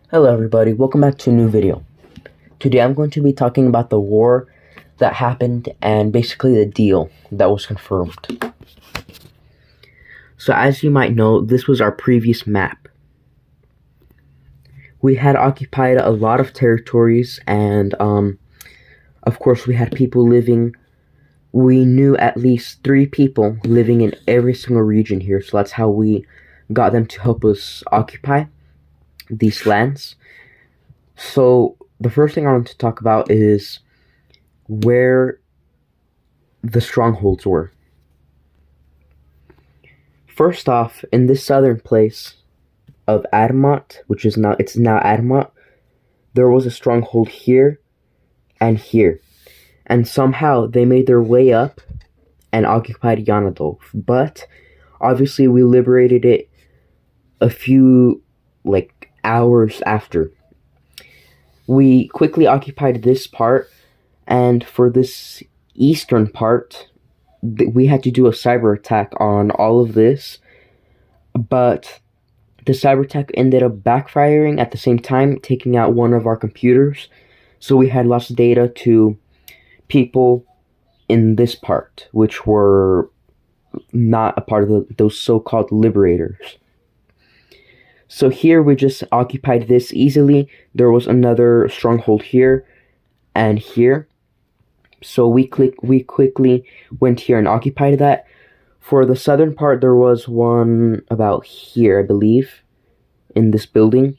Hello everybody, welcome back to a new video. Today I'm going to be talking about the war that happened and basically the deal that was confirmed. So as you might know, this was our previous map. We had occupied a lot of territories and of course we had people living. We knew at least 3 people living in every single region here, so that's how we got them to help us occupy these lands. So the first thing I want to talk about is where the strongholds were. First off, in this southern place of Adamant, which is now Adamant, there was a stronghold here and here. And somehow they made their way up and occupied Yanadolf. But obviously we liberated it a few hours after. We quickly occupied this part, and for this eastern part, we had to do a cyber attack on all of this, but the cyber attack ended up backfiring at the same time, taking out one of our computers, so we had lost data to people in this part, which were not a part of those so-called liberators. So here we just occupied this easily. There was another stronghold here and here. So we quickly went here and occupied that. For the southern part, there was one about here, I believe, in this building.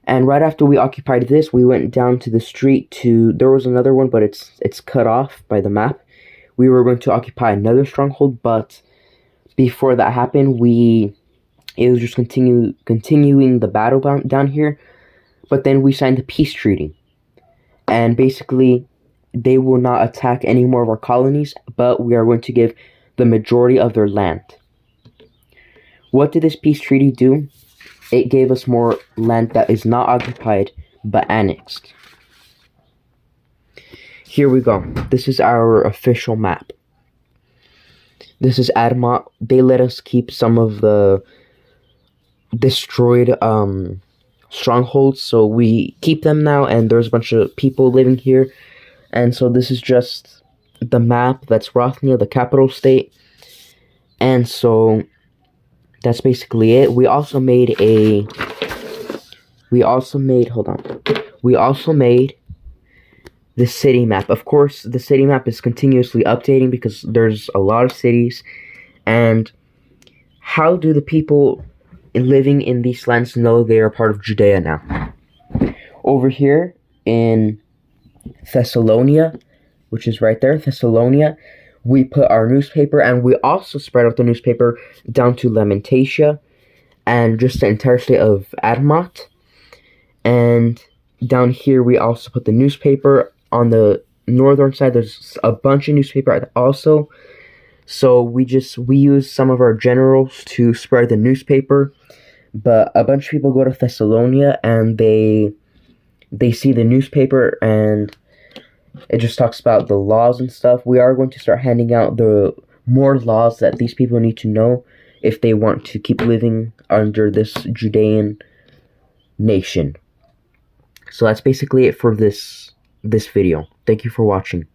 And right after we occupied this, we went down to the street to... There was another one, but it's cut off by the map. We were going to occupy another stronghold, but before that happened, it was just continuing the battle down here. But then we signed the peace treaty. And basically, they will not attack any more of our colonies, but we are going to give the majority of their land. What did this peace treaty do? It gave us more land that is not occupied, but annexed. Here we go. This is our official map. This is Adamant. They let us keep some of the destroyed strongholds, so we keep them now, and there's a bunch of people living here. And so this is just the map. That's Rothnia, the capital state. And so that's basically it. We also made the city map. Of course, the city map is continuously updating because there's a lot of cities. And how do the people living in these lands know they are part of Judea now? Over here in Thessalonia, which is right there, Thessalonia, we put our newspaper, and we also spread out the newspaper down to Lamentia and just the entire state of Adamant. And down here we also put the newspaper. On the northern side there's a bunch of newspaper also. So we use some of our generals to spread the newspaper, but a bunch of people go to Thessalonia and they see the newspaper and it just talks about the laws and stuff. We are going to start handing out the more laws that these people need to know if they want to keep living under this Judean nation. So that's basically it for this video. Thank you for watching.